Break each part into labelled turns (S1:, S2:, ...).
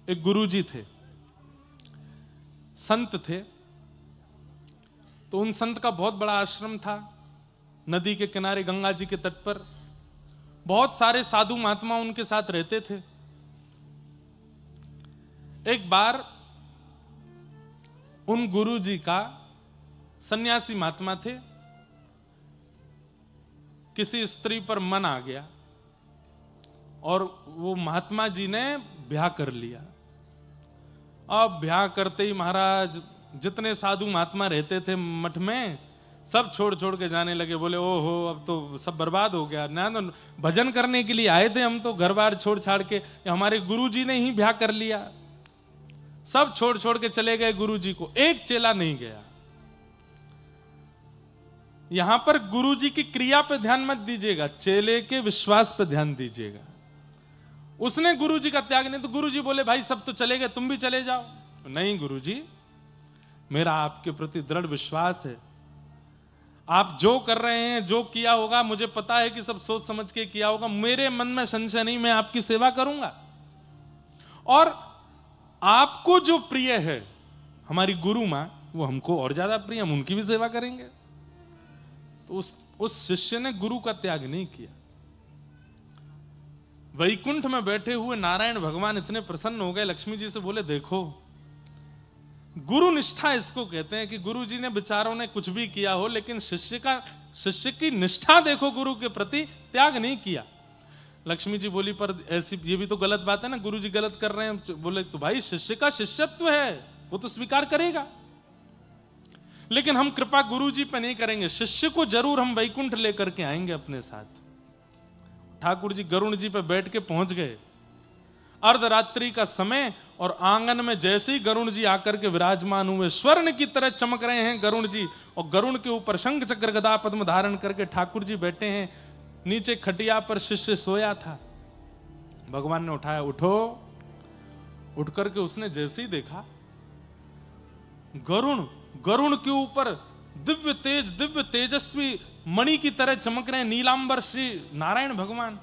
S1: एक गुरुजी थे, संत थे। तो उन संत का बहुत बड़ा आश्रम था, नदी के किनारे गंगा जी के तट पर। बहुत सारे साधु महात्मा उनके साथ रहते थे। एक बार उन गुरुजी का, सन्यासी महात्मा थे, किसी स्त्री पर मन आ गया और वो महात्मा जी ने ब्याह कर लिया। अब ब्याह करते ही महाराज जितने साधु महात्मा रहते थे मठ में, सब छोड़ छोड़ के जाने लगे। बोले ओहो अब तो सब बर्बाद हो गया ना, तो भजन करने के लिए आए थे हम तो घर बार छोड़ छाड़ के, हमारे गुरुजी ने ही ब्याह कर लिया। सब छोड़ छोड़ के चले गए गुरुजी को, एक चेला नहीं गया। यहां पर गुरुजी की क्रिया पे ध्यान मत दीजिएगा, चेले के विश्वास पे ध्यान दीजिएगा। उसने गुरुजी का त्याग नहीं, तो गुरुजी बोले भाई सब तो चले गए, तुम भी चले जाओ। नहीं गुरुजी, मेरा आपके प्रति दृढ़ विश्वास है, आप जो कर रहे हैं, जो किया होगा, मुझे पता है कि सब सोच समझ के किया होगा, मेरे मन में संशय नहीं, मैं आपकी सेवा करूंगा। और आपको जो प्रिय है हमारी गुरु मां, वो हमको और ज्यादा प्रिय, हम उनकी भी सेवा करेंगे। तो उस शिष्य ने गुरु का त्याग नहीं किया। वैकुंठ में बैठे हुए नारायण भगवान इतने प्रसन्न हो गए, लक्ष्मी जी से बोले देखो, गुरु निष्ठा इसको कहते हैं कि गुरु जी ने बेचारों ने कुछ भी किया हो, लेकिन शिष्य की निष्ठा देखो, गुरु के प्रति त्याग नहीं किया। लक्ष्मी जी बोली पर ऐसी ये भी तो गलत बात है ना, गुरु जी गलत कर रहे हैं। बोले तो भाई शिष्य का शिष्यत्व है, वो तो स्वीकार करेगा, लेकिन हम कृपा गुरु जी पे नहीं करेंगे, शिष्य को जरूर हम वैकुंठ लेकर के आएंगे अपने साथ। ठाकुर जी गरुण जी पे बैठ के पहुंच गए। अर्धरात्रि का समय, और आंगन में जैसे ही गरुण जी आकर के विराजमान हुए, स्वर्ण की तरह चमक रहे हैं गरुण जी, और गरुण के ऊपर शंख चक्र गदा पद्म धारण करके ठाकुर जी बैठे हैं। नीचे खटिया पर शिष्य सोया था। भगवान ने उठाया, उठो। उठ करके उसने जैसे ही देखा, गरुण के ऊपर दिव्य तेजस्वी मणि की तरह चमक रहे हैं नीलांबर श्री नारायण भगवान।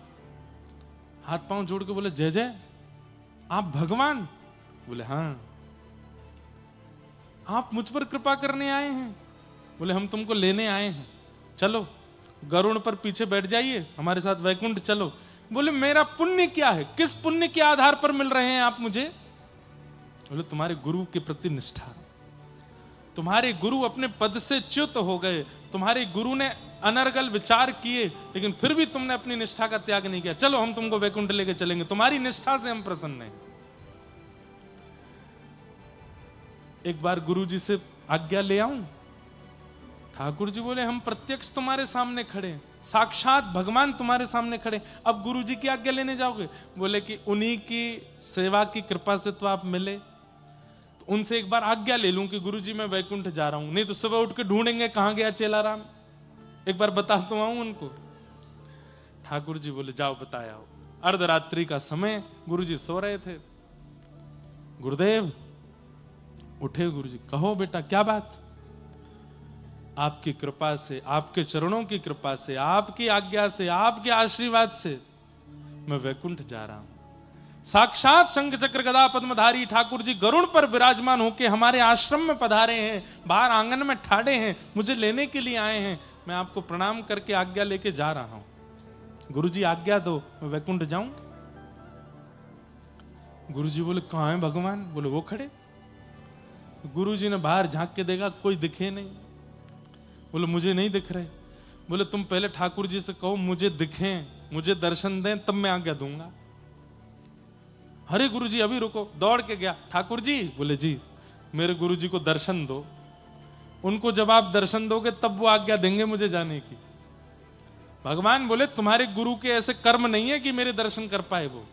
S1: हाथ पांव जोड़ के बोले जय जय, आप भगवान? बोले हाँ। आप मुझ पर कृपा करने आए हैं? बोले हम तुमको लेने आए हैं, चलो गरुड़ पर पीछे बैठ जाइए, हमारे साथ वैकुंठ चलो। बोले मेरा पुण्य क्या है, किस पुण्य के आधार पर मिल रहे हैं आप मुझे? बोले तुम्हारे गुरु के प्रति निष्ठा। तुम्हारे गुरु अपने पद से च्युत हो गए, तुम्हारे गुरु ने अनर्गल विचार किए, लेकिन फिर भी तुमने अपनी निष्ठा का त्याग नहीं किया। चलो हम तुमको वैकुंठ लेके चलेंगे, तुम्हारी निष्ठा से हम प्रसन्न हैं। एक बार गुरु जी से आज्ञा ले आऊं? ठाकुर जी बोले हम प्रत्यक्ष तुम्हारे सामने खड़े, साक्षात भगवान तुम्हारे सामने खड़े, अब गुरु जी की आज्ञा लेने जाओगे? बोले कि उन्हीं की सेवा की कृपा से तो आप मिले, तो उनसे एक बार आज्ञा ले लूं कि गुरु जी मैं वैकुंठ जा रहा हूं, नहीं तो सुबह उठ के ढूंढेंगे कहां गया चेलाराम, एक बार बता तो आऊं उनको। ठाकुर जी बोले जाओ बताया हो। अर्धरात्रि का समय, गुरु जी सो रहे थे। गुरुदेव उठे, गुरु जी कहो बेटा क्या बात? आपकी कृपा से, आपके चरणों की कृपा से, आपकी आज्ञा से, आपके आशीर्वाद से मैं वैकुंठ जा रहा हूं। साक्षात शंख चक्र गदा पद्मधारी ठाकुर जी गरुड़ पर विराजमान होकर हमारे आश्रम में पधारे हैं, बाहर आंगन में ठाड़े हैं, मुझे लेने के लिए आए हैं। मैं आपको प्रणाम करके आज्ञा लेके जा रहा हूं, गुरु जी आज्ञा दो, मैं वैकुंठ जाऊं। गुरु जी बोले कहां है भगवान? बोले वो खड़े। गुरु जी ने बाहर झांक के देखा, कोई दिखे नहीं। बोले मुझे नहीं दिख रहे। बोले तुम पहले ठाकुर जी से कहो मुझे दिखें, मुझे दर्शन दें, तब मैं आज्ञा दूंगा। अरे गुरु जी अभी रुको, दौड़ के गया। ठाकुर जी? बोले जी मेरे गुरु जी को दर्शन दो, उनको जब आप दर्शन दोगे तब वो आज्ञा देंगे मुझे जाने की। भगवान बोले तुम्हारे गुरु के ऐसे कर्म नहीं है कि मेरे दर्शन कर पाए वो,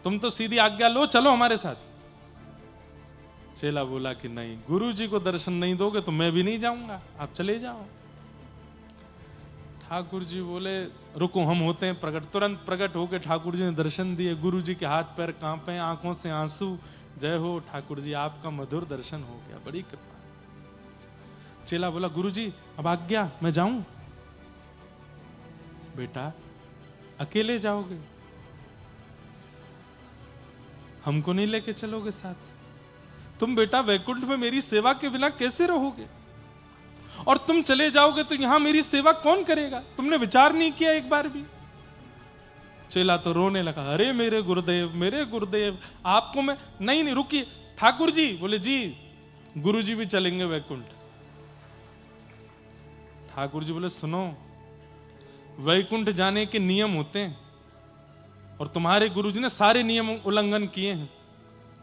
S1: तुम तो सीधी आज्ञा लो, चलो हमारे साथ। चेला बोला कि नहीं, गुरु जी को दर्शन नहीं दोगे तो मैं भी नहीं जाऊंगा, आप चले जाओ। ठाकुर जी बोले रुको हम होते हैं प्रकट। तुरंत प्रकट होकर ठाकुर जी ने दर्शन दिए। गुरु जी के हाथ पैर कांपे, आंखों से आंसू। जय हो ठाकुर जी, आपका मधुर दर्शन हो गया, बड़ी कृपा। चेला बोला गुरु जी अब आज्ञा, मैं जाऊं? बेटा अकेले जाओगे? हमको नहीं लेके चलोगे साथ? तुम बेटा वैकुंठ में मेरी सेवा के बिना कैसे रहोगे? और तुम चले जाओगे तो यहां मेरी सेवा कौन करेगा? तुमने विचार नहीं किया एक बार भी? चेला तो रोने लगा, अरे मेरे गुरुदेव, आपको मैं नहीं रुकिए ठाकुर जी। बोले जी, गुरुजी भी चलेंगे वैकुंठ। ठाकुर जी बोले सुनो, वैकुंठ जाने के नियम होते हैं और तुम्हारे गुरुजी ने सारे नियम उल्लंघन किए हैं।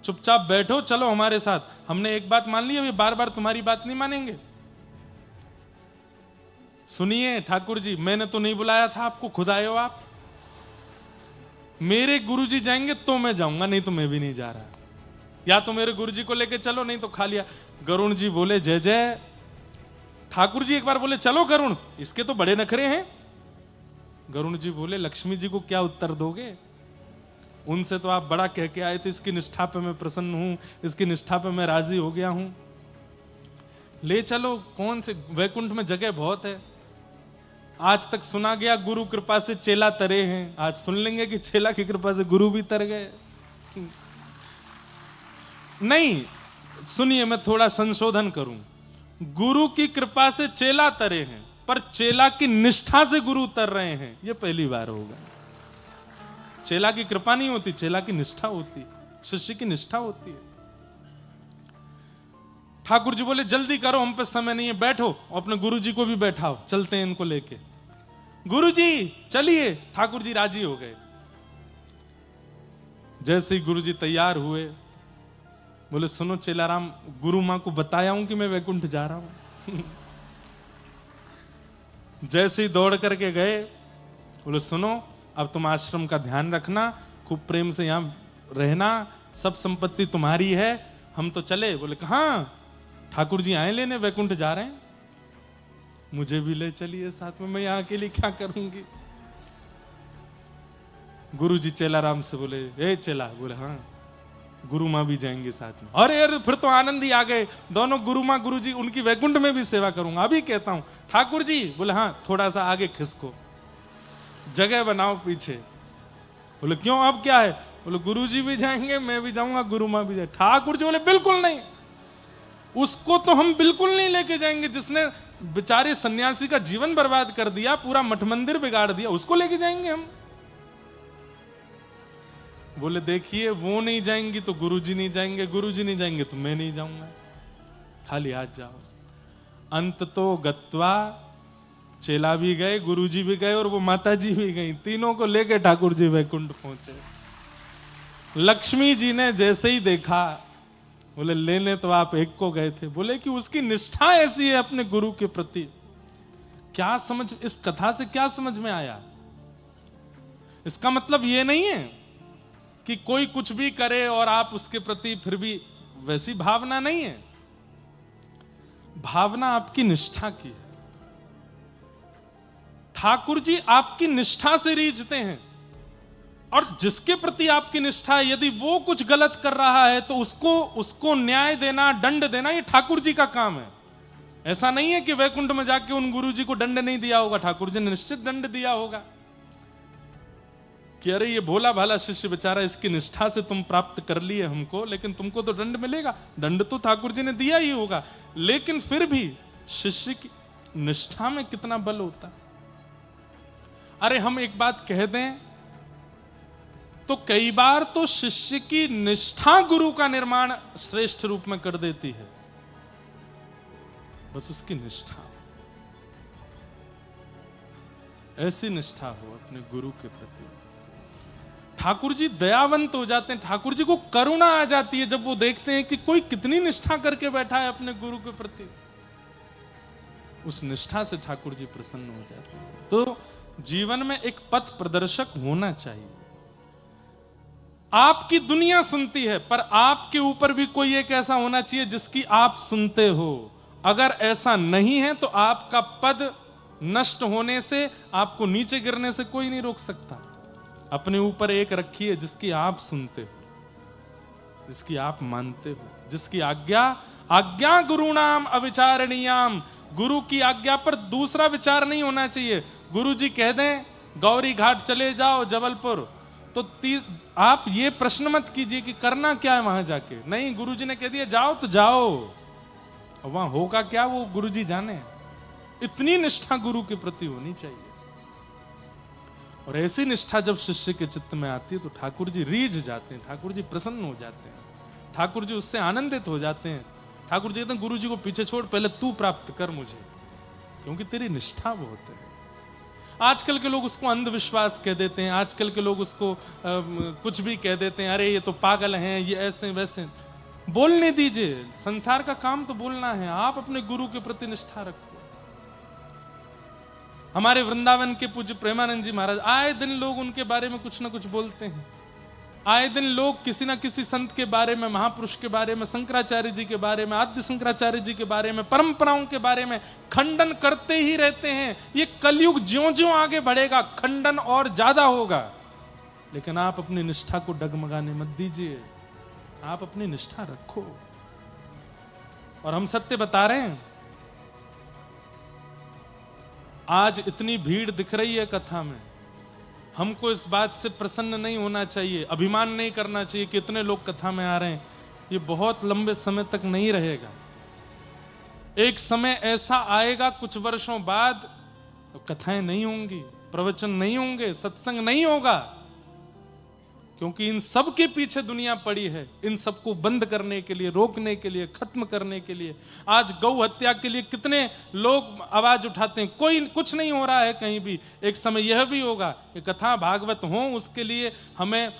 S1: चुपचाप बैठो, चलो हमारे साथ। हमने एक बात मान ली, अभी बार बार तुम्हारी बात नहीं मानेंगे। सुनिए ठाकुर जी, मैंने तो नहीं बुलाया था आपको, खुद आए हो आप। मेरे गुरुजी जाएंगे तो मैं जाऊंगा, नहीं तो मैं भी नहीं जा रहा। या तो मेरे गुरुजी को लेके चलो, नहीं तो खा लिया। गरुण जी बोले जय जय। ठाकुर जी एक बार बोले चलो गरुण, इसके तो बड़े नखरे हैं। गरुण जी बोले लक्ष्मी जी को क्या उत्तर दोगे? उनसे तो आप बड़ा कह के आए थे, इसकी निष्ठा पे मैं प्रसन्न हूं, इसकी निष्ठा पे मैं राजी हो गया हूं। ले चलो, कौन से वैकुंठ में जगह बहुत है। आज तक सुना गया गुरु कृपा से चेला तरे हैं, आज सुन लेंगे कि चेला की कृपा से गुरु भी तर गए। नहीं, सुनिए मैं थोड़ा संशोधन करूं। गुरु की कृपा से चेला तरे हैं, पर चेला की निष्ठा से गुरु उतर रहे हैं, यह पहली बार होगा। चेला की कृपा नहीं होती, चेला की निष्ठा होती, शिष्य की निष्ठा होती है। ठाकुर जी बोले जल्दी करो, हम पे समय नहीं है, बैठो। अपने गुरु जी को भी बैठाओ, चलते हैं इनको लेके। गुरु जी चलिए। ठाकुर जी राजी हो गए। जैसे ही गुरु जी तैयार हुए, बोले सुनो चेलाराम, गुरु मां को बताया हूं कि मैं वैकुंठ जा रहा हूं। जैसे ही दौड़ करके गए, बोले सुनो अब तुम आश्रम का ध्यान रखना, खूब प्रेम से यहां रहना, सब संपत्ति तुम्हारी है, हम तो चले। बोले कहां? ठाकुर जी आए लेने, वैकुंठ जा रहे हैं। मुझे भी ले चलिए साथ में, मैं यहां के लिए क्या करूंगी। गुरु जी चेलाराम से बोले ए चेला। बोले हाँ। गुरु मां भी जाएंगे साथ में। अरे अरे फिर तो आनंद ही आ गए दोनों। गुरु मां गुरु जी, उनकी वैकुंठ में भी सेवा करूंगा, अभी कहता हूं। ठाकुर जी बोले हाँ, थोड़ा सा आगे खिसको, जगह बनाओ पीछे। बोले क्यों, अब क्या है? बोले गुरु जी भी जाएंगे, मैं भी जाऊंगा, गुरु मां भी जाए। ठाकुर जी बोले बिल्कुल नहीं, उसको तो हम बिल्कुल नहीं लेके जाएंगे, जिसने बेचारे सन्यासी का जीवन बर्बाद कर दिया, पूरा मठ मंदिर बिगाड़ दिया, उसको लेके जाएंगे हम? बोले देखिए, वो नहीं जाएंगी तो गुरुजी नहीं जाएंगे, गुरुजी नहीं जाएंगे तो मैं नहीं जाऊंगा, खाली हाथ जाओ। अंत तो गत्वा, चेला भी गए, गुरुजी भी गए और वो माता जी भी गई, तीनों को लेके ठाकुर जी वैकुंठ पहुंचे। लक्ष्मी जी ने जैसे ही देखा, बोले लेने तो आप एक को गए थे। बोले कि उसकी निष्ठा ऐसी है अपने गुरु के प्रति। क्या समझ, इस कथा से क्या समझ में आया? इसका मतलब यह नहीं है कि कोई कुछ भी करे और आप उसके प्रति फिर भी वैसी भावना नहीं है। भावना आपकी निष्ठा की है। ठाकुर जी आपकी निष्ठा से रीझते हैं, और जिसके प्रति आपकी निष्ठा है, यदि वो कुछ गलत कर रहा है तो उसको न्याय देना, दंड देना, ये ठाकुर जी का काम है। ऐसा नहीं है कि वैकुंठ में जाके उन गुरु जी को दंड नहीं दिया होगा, ठाकुर जी ने निश्चित दंड दिया होगा कि अरे ये भोला भाला शिष्य बेचारा, इसकी निष्ठा से तुम प्राप्त कर लिए हमको, लेकिन तुमको तो दंड मिलेगा। दंड तो ठाकुर जी ने दिया ही होगा, लेकिन फिर भी शिष्य की निष्ठा में कितना बल होता। अरे हम एक बात कह दें तो कई बार तो शिष्य की निष्ठा गुरु का निर्माण श्रेष्ठ रूप में कर देती है, बस उसकी निष्ठा, ऐसी निष्ठा हो अपने गुरु के प्रति। ठाकुर जी दयावंत हो जाते हैं, ठाकुर जी को करुणा आ जाती है जब वो देखते हैं कि कोई कितनी निष्ठा करके बैठा है अपने गुरु के प्रति। उस निष्ठा से ठाकुर जी प्रसन्न हो जाते हैं। तो जीवन में एक पथ प्रदर्शक होना चाहिए। आपकी दुनिया सुनती है, पर आपके ऊपर भी कोई एक ऐसा होना चाहिए जिसकी आप सुनते हो। अगर ऐसा नहीं है तो आपका पद नष्ट होने से, आपको नीचे गिरने से कोई नहीं रोक सकता। अपने ऊपर एक रखिए जिसकी आप सुनते हो, जिसकी आप मानते हो, जिसकी आज्ञा गुरुणाम अविचारणीयाम। गुरु की आज्ञा पर दूसरा विचार नहीं होना चाहिए। गुरु जी कह दें गौरी घाट चले जाओ जबलपुर, तो आप ये प्रश्न मत कीजिए कि करना क्या है वहां जाके। नहीं, गुरुजी ने कह दिया जाओ तो जाओ, और वहां होगा क्या वो गुरुजी जाने। इतनी निष्ठा गुरु के प्रति होनी चाहिए। और ऐसी निष्ठा जब शिष्य के चित्त में आती है तो ठाकुर जी रीझ जाते हैं, ठाकुर जी प्रसन्न हो जाते हैं, ठाकुर जी उससे आनंदित हो जाते हैं। ठाकुर जी कहते हैं गुरु जी को पीछे छोड़, पहले तू प्राप्त कर मुझे, क्योंकि तेरी निष्ठा बहुत है। आजकल के लोग उसको अंधविश्वास कह देते हैं, आजकल के लोग उसको कुछ भी कह देते हैं, अरे ये तो पागल हैं, ये ऐसे वैसे। बोलने दीजिए, संसार का काम तो बोलना है। आप अपने गुरु के प्रति निष्ठा रखो। हमारे वृंदावन के पूज्य प्रेमानंद जी महाराज, आए दिन लोग उनके बारे में कुछ ना कुछ बोलते हैं। आए दिन लोग किसी ना किसी संत के बारे में, महापुरुष के बारे में, शंकराचार्य जी के बारे में, आद्य शंकराचार्य जी के बारे में, परंपराओं के बारे में खंडन करते ही रहते हैं। ये कलयुग ज्यों-ज्यों आगे बढ़ेगा खंडन और ज्यादा होगा। लेकिन आप अपनी निष्ठा को डगमगाने मत दीजिए, आप अपनी निष्ठा रखो। और हम सत्य बता रहे हैं, आज इतनी भीड़ दिख रही है कथा में, हमको इस बात से प्रसन्न नहीं होना चाहिए, अभिमान नहीं करना चाहिए कि इतने लोग कथा में आ रहे हैं। ये बहुत लंबे समय तक नहीं रहेगा। एक समय ऐसा आएगा कुछ वर्षों बाद, कथाएं नहीं होंगी, प्रवचन नहीं होंगे, सत्संग नहीं होगा, क्योंकि इन सब के पीछे दुनिया पड़ी है, इन सबको बंद करने के लिए, रोकने के लिए, खत्म करने के लिए। आज गौ हत्या के लिए कितने लोग आवाज उठाते हैं, कोई कुछ नहीं हो रहा है कहीं भी। एक समय यह भी होगा कि कथा भागवत हो, उसके लिए हमें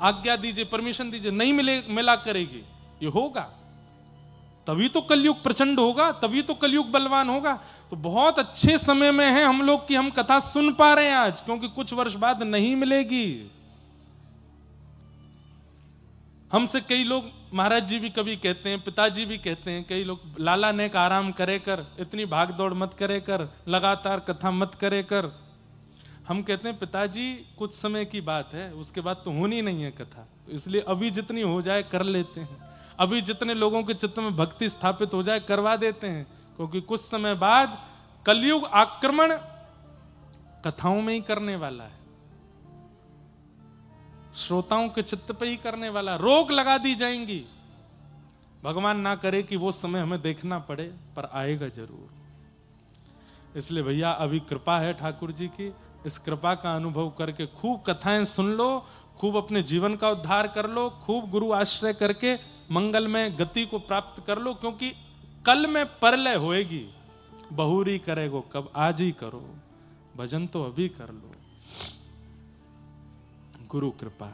S1: आज्ञा दीजिए, परमिशन दीजिए, नहीं मिला करेगी। ये होगा तभी तो कलयुग प्रचंड होगा, तभी तो कलयुग बलवान होगा। तो बहुत अच्छे समय में है हम लोग कि हम कथा सुन पा रहे हैं आज, क्योंकि कुछ वर्ष बाद नहीं मिलेगी। हमसे कई लोग, महाराज जी भी कभी कहते हैं, पिताजी भी कहते हैं, कई लोग, लाला ने का आराम करे कर, इतनी भाग दौड़ मत करे कर, लगातार कथा मत करे कर। हम कहते हैं पिताजी कुछ समय की बात है, उसके बाद तो होनी नहीं है कथा, इसलिए अभी जितनी हो जाए कर लेते हैं। अभी जितने लोगों के चित्त में भक्ति स्थापित हो जाए करवा देते हैं, क्योंकि कुछ समय बाद कलयुग आक्रमण कथाओं में ही करने वाला है, श्रोताओं के चित्त पे ही करने वाला। रोक लगा दी जाएंगी। भगवान ना करे कि वो समय हमें देखना पड़े, पर आएगा जरूर। इसलिए भैया अभी कृपा है ठाकुर जी की, इस कृपा का अनुभव करके खूब कथाएं सुन लो, खूब अपने जीवन का उद्धार कर लो, खूब गुरु आश्रय करके मंगल में गति को प्राप्त कर लो, क्योंकि कल में परलय होएगी। बहुरी करेगो कब, आज ही करो, भजन तो अभी कर लो। गुरु कृपा।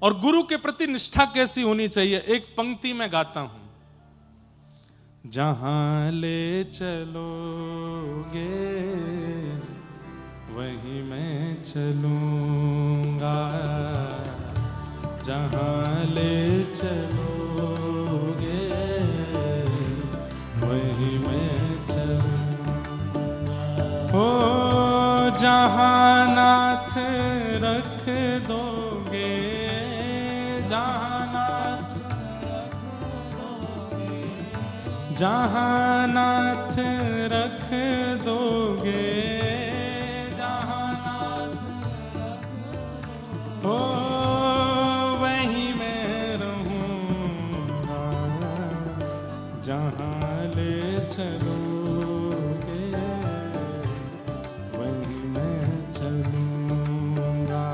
S1: और गुरु के प्रति निष्ठा कैसी होनी चाहिए, एक पंक्ति में गाता हूं। जहां ले चलोगे वहीं मैं चलूंगा, जहां ले चलोगे वहीं मैं चलूंगा। हो जहां नाथ रख दोगे, जहां नाथ रख दोगे, जहां नाथ हो वहीं मैं रहूंगा, जहां ले चलोगे वहीं मैं चलूंगा।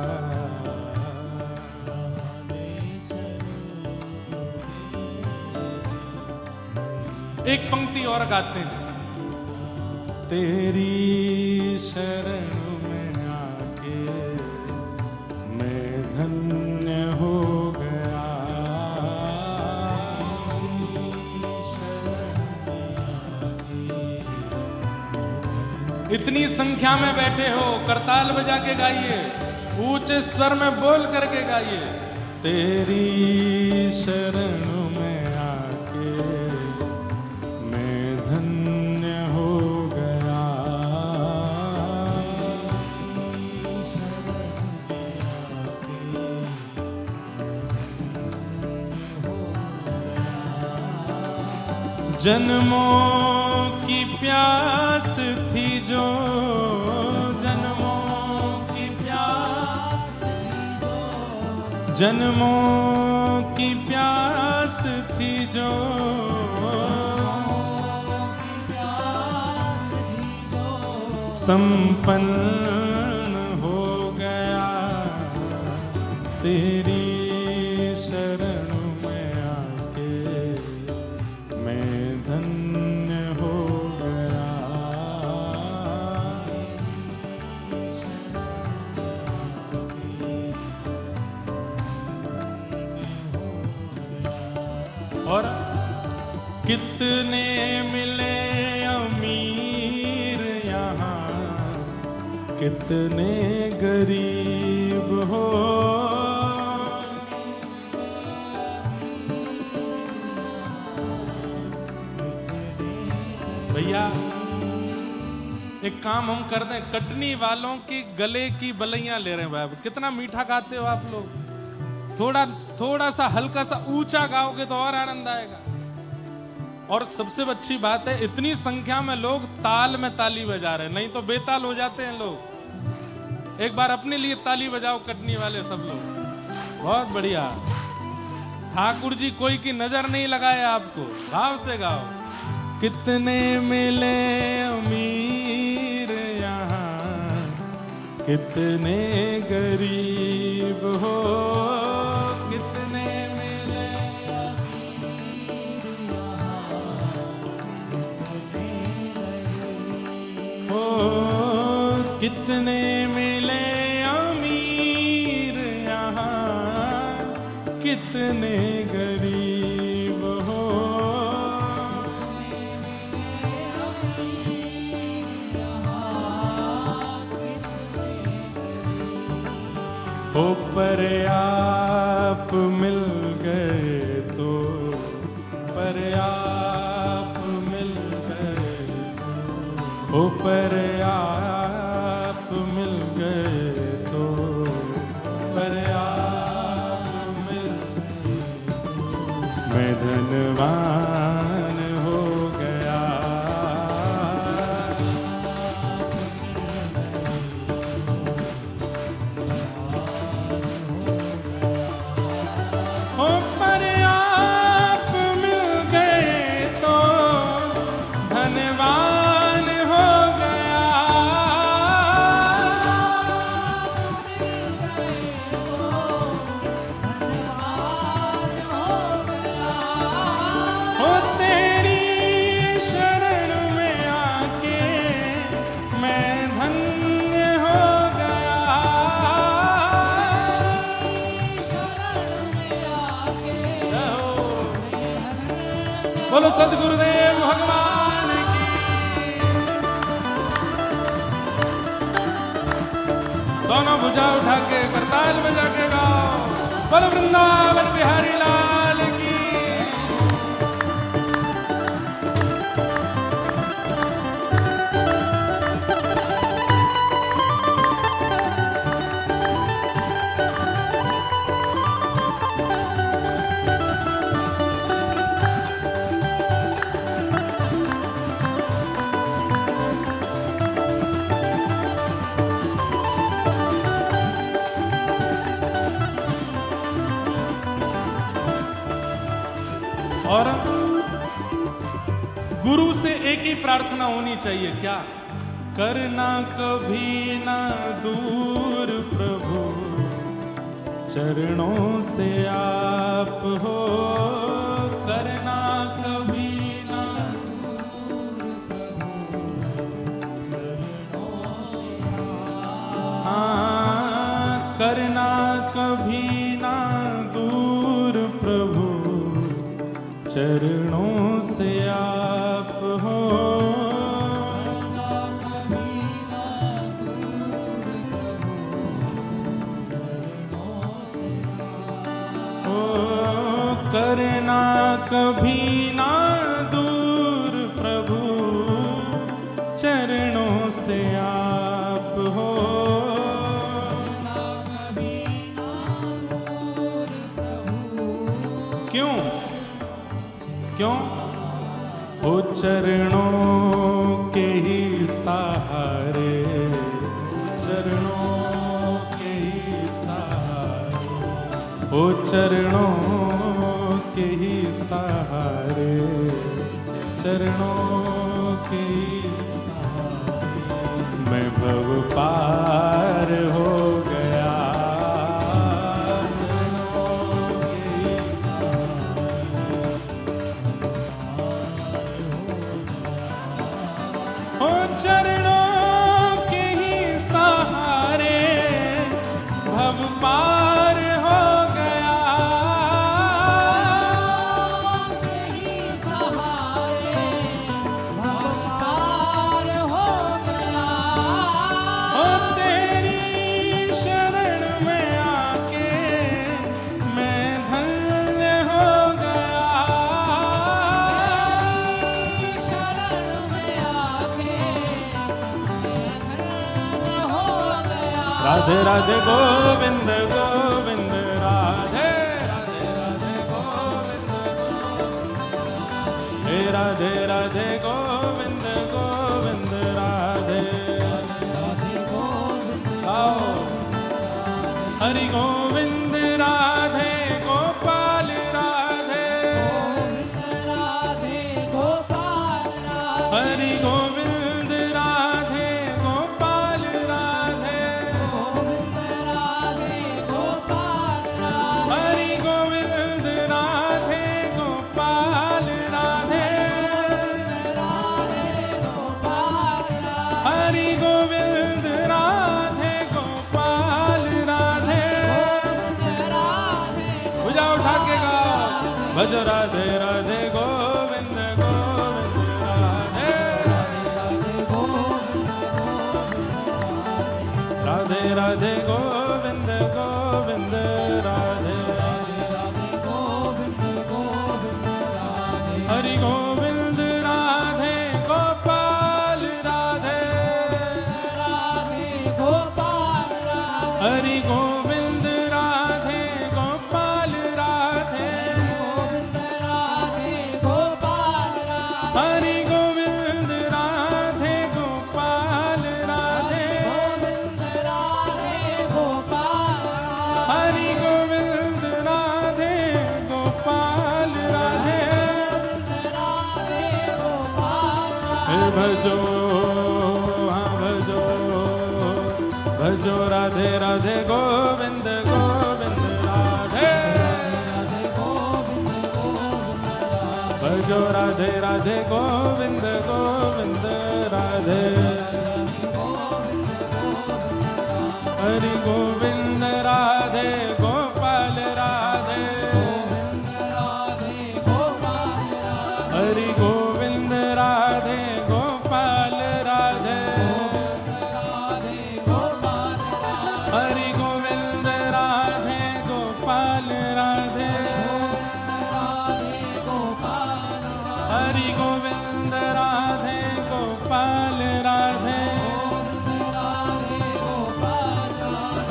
S1: एक पंक्ति और गाते हैं। तेरी शरण में आके मैं धन्य हो गया, इतनी संख्या में बैठे हो, करताल बजा के गाइए, ऊंचे स्वर में बोल करके गाइए। तेरी शरण में आके मैं धन्य हो गया, जन्मों की प्यास थी जो, जन्मों की प्यास थी जो, जन्मों की प्यास थी जो संपन्न हो गया, तेरी शरण में आके मैं धन्य हो गया। और कितने मिले अमीर यहाँ, कितने गरीब हो। भैया एक काम हम कर दें, कटनी वालों की गले की बलैया ले रहे हैं भाई। कितना मीठा गाते हो आप लोग, थोड़ा सा हल्का सा ऊंचा गाओगे तो और आनंद आएगा। और सबसे अच्छी बात है, इतनी संख्या में लोग ताल में ताली बजा रहे हैं, नहीं तो बेताल हो जाते हैं लोग। एक बार अपने लिए ताली बजाओ कटनी वाले सब लोग। बहुत बढ़िया। ठाकुर जी कोई की नजर नहीं लगाए आपको, भाव से गाओ। कितने मिले अमीर यहाँ, कितने गरीब हो, कितने मिले हो, कितने मिले अमीर यहाँ, कितने गरीब हो। हो पर आप मिल गए तो, पर आप मिल गए तो, हो पर आप मिल गए तो, पर आप मिल गए तो, मैं धनवान हो गया। हो पर आप मिल गए तो धनवान हो गया। हो तेरी शरण में आके मैं धन्य हो गया। बोलो सद्गुरुदेव भगवान की। दोनों भुजा उठा के करताल बजा के गाओ। बोलो वृंदावन बिहारी लाल की। और गुरु से एक ही प्रार्थना होनी चाहिए, क्या? करना कभी ना दूर प्रभु, चरणों से आप हो। करना कभी ना दूर प्रभु, हाँ, करना कभी ना दूर प्रभु, चरणों से आप हो। करना कभी ना दूर प्रभु, चरणों से आप हो। क्यों क्यों? हो चरणों के ही सहारे, चरणों के ही सहारे, ओ चरणों के ही सहारे, चरणों के सहारे मैं भव पार हो गया। चरणों के ही सहारे ओ चरणों के ही सहारे भव पार हो गया। ओ तेरी शरण में आके मैं धन्य हो गया। राधे राधे गोविंद गोविंद राधे राधे राधे गोविंद गोविंद हे राधे राधे गोविंद गोविंद राधे राधे गोविंद आओ हरि गोविंद राधे गोपाल राधे
S2: राधे गोपाल राधे
S1: हरि गोविंद राधे गोपाल राधे
S2: राधे गोपाल राधे
S1: हरि गोविंद राधे गोपाल राधे
S2: राधे गोपाल राधे
S1: हरि गोविंद राधे गोपाल राधे भुजा उठा के गाओ भज राधे राधे गोविंद गोविंद राधे राधे राधे गोविंद गोविंद राधे हरि गोविंद राधे गोपाल राधे
S2: राधे गोपाल राधे
S1: हरि गोविंद राधे गोपाल राधे
S2: राधे गोपाल राधे
S1: हरि गोविंद राधे गोपाल राधे
S2: राधे गोपाल
S1: हरि गोविंद राधे गोपाल राधे
S2: राधे गोपाल
S1: हे भजो हाँ भजो भजो राधे राधे गोविंद गोविंद राधे भजो राधे राधे गोविंद गोविंद राधे हरि गोविंद राधे गोपाल राधे हरि गोविंद राधे गोपाल राधे हरि गोविंद राधे गोपाल राधे हरि गोविंद राधे गोपाल राधे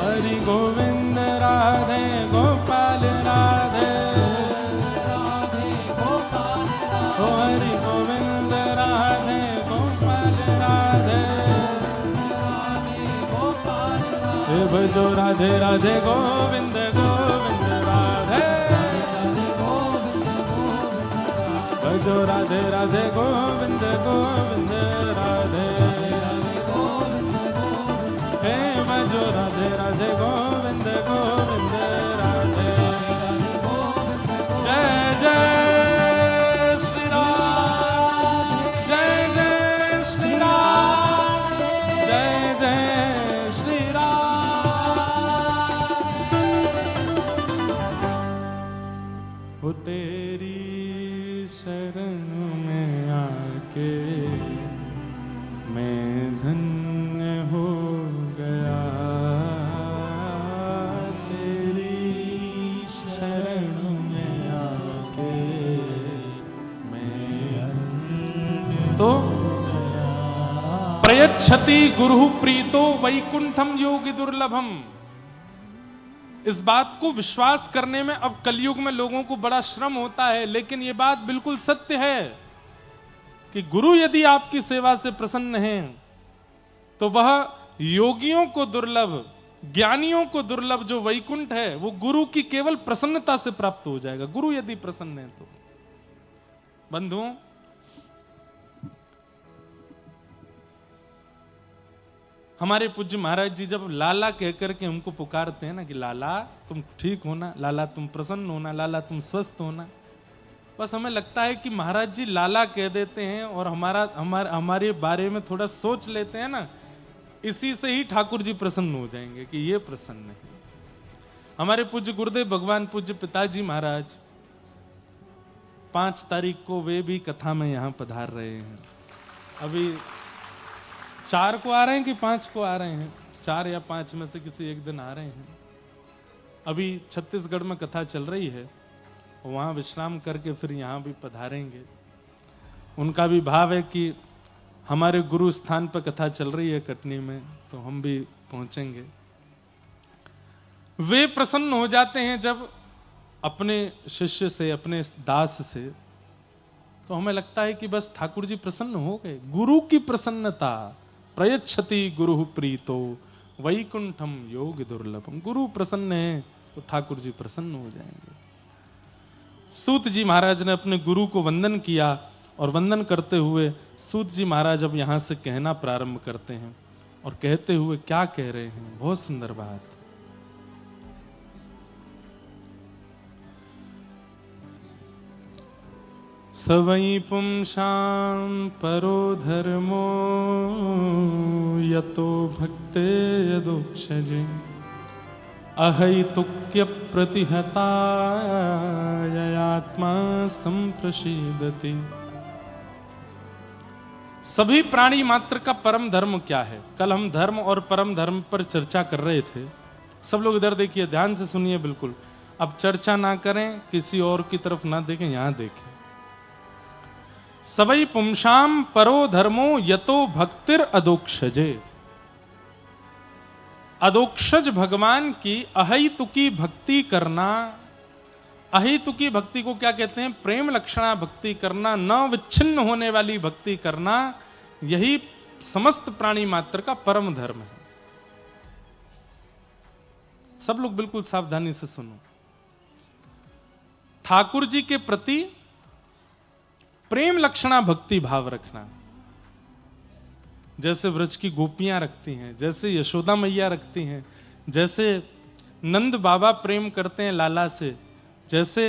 S1: हरि गोविंद राधे गोपाल राधे ओ हरि गोविंद राधे गोपाल राधे हे भजो राधे राधे गोविंद गोविंद राधे भजो राधे राधे गोविंद गोविंद राधे हे भजो राधे राधे गोविंद गोविंद राधे जय जय श्री राम जय जय श्री राम जय जय श्री राम हो तेरी शरण में आके मैं धन्य हो गया। तेरी शरण में आके मैं धन्य तो प्रयच्छति गुरु प्रीतो वैकुंठम योगी दुर्लभम। इस बात को विश्वास करने में अब कलयुग में लोगों को बड़ा श्रम होता है, लेकिन यह बात बिल्कुल सत्य है कि गुरु यदि आपकी सेवा से प्रसन्न हैं तो वह योगियों को दुर्लभ ज्ञानियों को दुर्लभ जो वैकुंठ है वो गुरु की केवल प्रसन्नता से प्राप्त हो जाएगा, गुरु यदि प्रसन्न है तो। बंधुओं, हमारे पूज्य महाराज जी जब लाला कहकर के हमको पुकारते हैं ना कि लाला तुम ठीक होना, लाला तुम प्रसन्न होना, लाला तुम स्वस्थ होना, बस हमें लगता है कि महाराज जी लाला कह देते हैं और हमारे बारे में थोड़ा सोच लेते हैं ना, इसी से ही ठाकुर जी प्रसन्न हो जाएंगे कि ये प्रसन्न है। हमारे पूज्य गुरुदेव भगवान पूज्य पिताजी महाराज 5 तारीख को वे भी कथा में यहां पधार रहे हैं। अभी 4 को आ रहे हैं कि 5 को आ रहे हैं, 4 या 5 में से किसी एक दिन आ रहे हैं। अभी छत्तीसगढ़ में कथा चल रही है, वहां विश्राम करके फिर यहां भी पधारेंगे। उनका भी भाव है कि हमारे गुरु स्थान पर कथा चल रही है कटनी में, तो हम भी पहुंचेंगे। वे प्रसन्न हो जाते हैं जब अपने शिष्य से, अपने दास से, तो हमें लगता है कि बस ठाकुर जी प्रसन्न हो गए। गुरु की प्रसन्नता, प्रयच्छति गुरु प्रीतो वैकुंठम योग दुर्लभम। गुरु प्रसन्न है तो ठाकुर जी प्रसन्न हो जाएंगे। सूत जी महाराज ने अपने गुरु को वंदन किया और वंदन करते हुए सूत जी महाराज अब यहां से कहना प्रारंभ करते हैं और कहते हुए क्या कह रहे हैं, बहुत सुंदर बात। सवै पुंसां परो धर्मो यतो भक्ते यदोक्षजे अहैतुक्य प्रतिहताय आत्मा संप्रसीदति। सभी प्राणी मात्र का परम धर्म क्या है? कल हम धर्म और परम धर्म पर चर्चा कर रहे थे। सब लोग इधर देखिए, ध्यान से सुनिए बिल्कुल। अब चर्चा ना करें, किसी और की तरफ ना देखें, यहां देखें। सवै पुंसाम परो धर्मो यतो भक्तिर अदोक्षजे। अदोक्षज भगवान की अहैतुकी भक्ति करना। अहैतुकी भक्ति को क्या कहते हैं? प्रेम लक्षणा भक्ति करना, न विच्छिन्न होने वाली भक्ति करना, यही समस्त प्राणी मात्र का परम धर्म है। सब लोग बिल्कुल सावधानी से सुनो। ठाकुर जी के प्रति प्रेम लक्षणा भक्ति भाव रखना, जैसे व्रज की गोपियां रखती हैं, जैसे यशोदा मैया रखती हैं, जैसे नंद बाबा प्रेम करते हैं लाला से, जैसे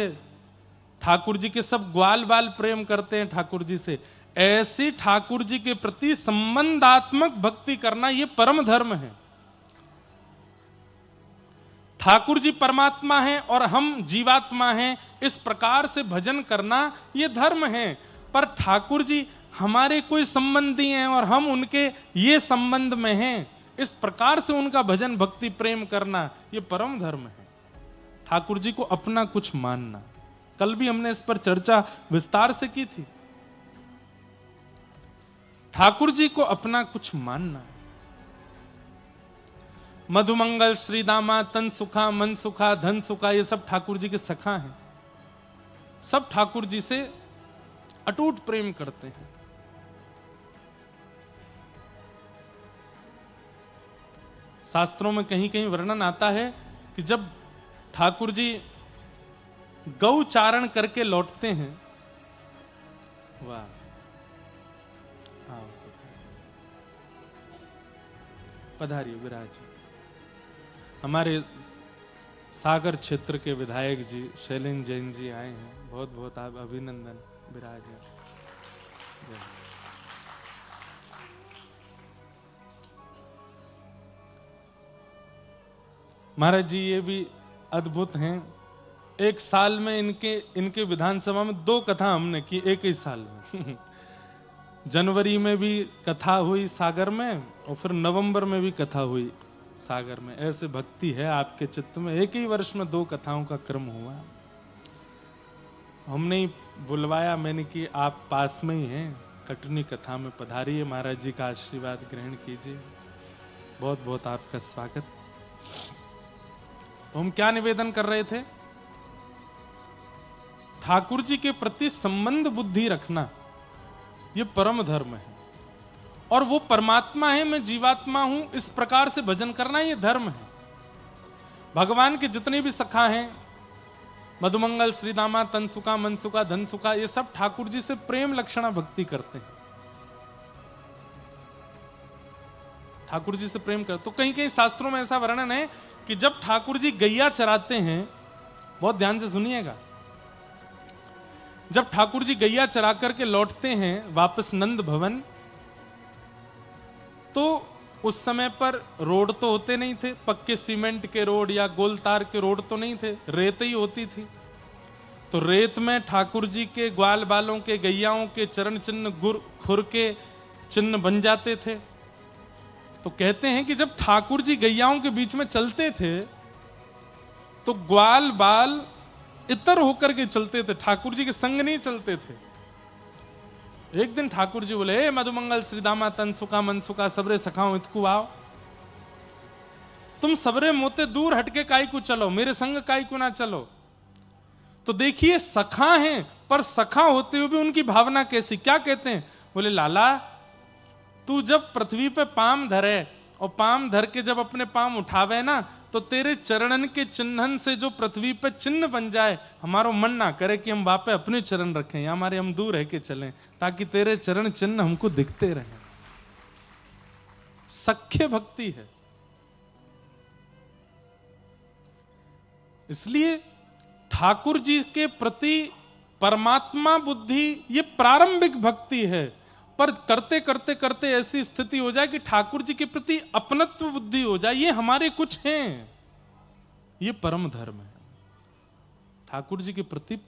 S1: ठाकुर जी के सब ग्वाल बाल प्रेम करते हैं ठाकुर जी से, ऐसी ठाकुर जी के प्रति संबंधात्मक भक्ति करना यह परम धर्म है। ठाकुर जी परमात्मा हैं और हम जीवात्मा हैं, इस प्रकार से भजन करना यह धर्म है। पर ठाकुर जी हमारे कोई संबंधी हैं और हम उनके ये संबंध में हैं, इस प्रकार से उनका भजन भक्ति प्रेम करना यह परम धर्म है। ठाकुर जी को अपना कुछ मानना, कल भी हमने इस पर चर्चा विस्तार से की थी। ठाकुर जी को अपना कुछ मानना। मधुमंगल, श्रीदामा, तन सुखा, मन सुखा, धन सुखा, ये सब ठाकुर जी के सखा हैं। सब ठाकुर जी से अटूट प्रेम करते हैं। शास्त्रों में कहीं कहीं वर्णन आता है कि जब ठाकुर जी गौ चारण करके लौटते हैं, वाह, पधारिए विराज। हमारे सागर क्षेत्र के विधायक जी शैलेंद्र जैन जी आए हैं, बहुत बहुत आप अभिनंदन। विराज महाराज जी ये भी अद्भुत हैं। एक साल में इनके विधानसभा में 2 कथा हमने की, एक ही साल में। जनवरी में भी कथा हुई सागर में और फिर नवंबर में भी कथा हुई सागर में। ऐसे भक्ति है आपके चित्त में, एक ही वर्ष में 2 कथाओं का क्रम हुआ। हमने ही बुलवाया, मैंने कि आप पास में ही हैं, कटनी कथा में पधारिए, महाराज जी का आशीर्वाद ग्रहण कीजिए। बहुत बहुत आपका स्वागत। तो हम क्या निवेदन कर रहे थे? ठाकुर जी के प्रति संबंध बुद्धि रखना यह परम धर्म है, और वो परमात्मा है, मैं जीवात्मा हूं, इस प्रकार से भजन करना यह धर्म है। भगवान के जितने भी सखा हैं, मधुमंगल, श्रीदामा, तनसुका, मनसुका, धनसुका, ये सब ठाकुर जी से प्रेम लक्षणा भक्ति करते हैं, ठाकुर जी से प्रेम कर। तो कहीं कहीं शास्त्रों में ऐसा वर्णन है कि जब ठाकुर जी गैया चराते हैं, बहुत ध्यान से सुनिएगा, जब ठाकुर जी गैया चरा करके लौटते हैं वापस नंद भवन, तो उस समय पर रोड तो होते नहीं थे, पक्के सीमेंट के रोड या गोल तार के रोड तो नहीं थे, रेत ही होती थी। तो रेत में ठाकुर जी के ग्वाल बालों के, गैयाओं के चरण चिन्ह, खुर के चिन्ह बन जाते थे। तो कहते हैं कि जब ठाकुर जी गैयाओं के बीच में चलते थे तो ग्वाल बाल इतर होकर के चलते थे, ठाकुर जी के संग नहीं चलते थे। एक दिन ठाकुर जी बोले, ए मधुमंगल, श्रीदामा, तनसुका, मनसुका, सबरे सखाओ इतकु आओ, तुम सबरे मोते दूर हटके काई को चलो, मेरे संग काई को ना चलो। तो देखिए सखा हैं, पर सखा होते हुए भी उनकी भावना कैसी, क्या कहते हैं, बोले लाला तू जब पृथ्वी पे पाम धरे और पाम धर के जब अपने पाम उठावे ना, तो तेरे चरणन के चिन्हन से जो पृथ्वी पे चिन्ह बन जाए, हमारो मन ना करे कि हम वापे अपने चरण रखें या हमारे हम दूर रह के चलें, ताकि तेरे चरण चिन्ह हमको दिखते रहें। सख्य भक्ति है। इसलिए ठाकुर जी के प्रति परमात्मा बुद्धि ये प्रारंभिक भक्ति है, पर करते करते करते ऐसी स्थिति हो जाए कि ठाकुर जी के प्रति अपनत्व बुद्धि हो जाए, ये हमारे कुछ हैं, ये परम धर्म है ठाकुर जी के प्रति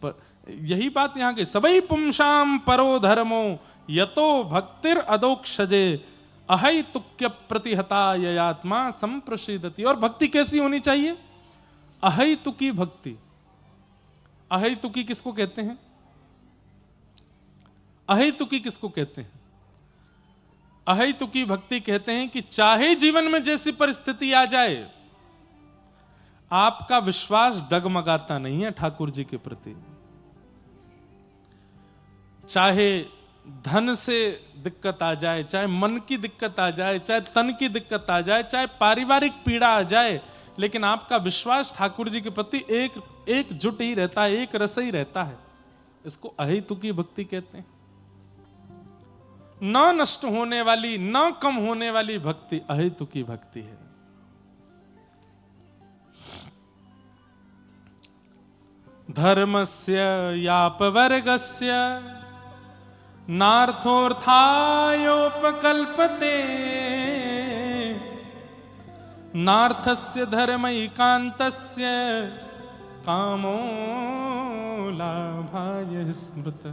S1: यही बात यहां की, सबई पुंसाम परो धर्मो यतो भक्तिर अदोक्षजे अहै तुक्य प्रतिहता ययात्मा संप्रसिदति। और भक्ति कैसी होनी चाहिए, अहै तुकी भक्ति। अहै तुकी किसको कहते हैं, अहै तुकी किसको कहते हैं, अहै तुकी भक्ति कहते हैं कि चाहे जीवन में जैसी परिस्थिति आ जाए, आपका विश्वास डगमगाता नहीं है ठाकुर जी के प्रति। चाहे धन से दिक्कत आ जाए, चाहे मन की दिक्कत आ जाए, चाहे तन की दिक्कत आ जाए, चाहे पारिवारिक पीड़ा आ जाए, लेकिन आपका विश्वास ठाकुर जी के प्रति एकजुट ही रहता है, एक रस ही रहता है। इसको अहेतुकी भक्ति कहते हैं। न नष्ट होने वाली, न कम होने वाली भक्ति अहेतुकी भक्ति है। धर्मस्य यापवर्गस्य नार्थोऽर्थायोपकल्पते नार्थस्य धर्मैकान्तस्य कामो लाभाय स्मृत।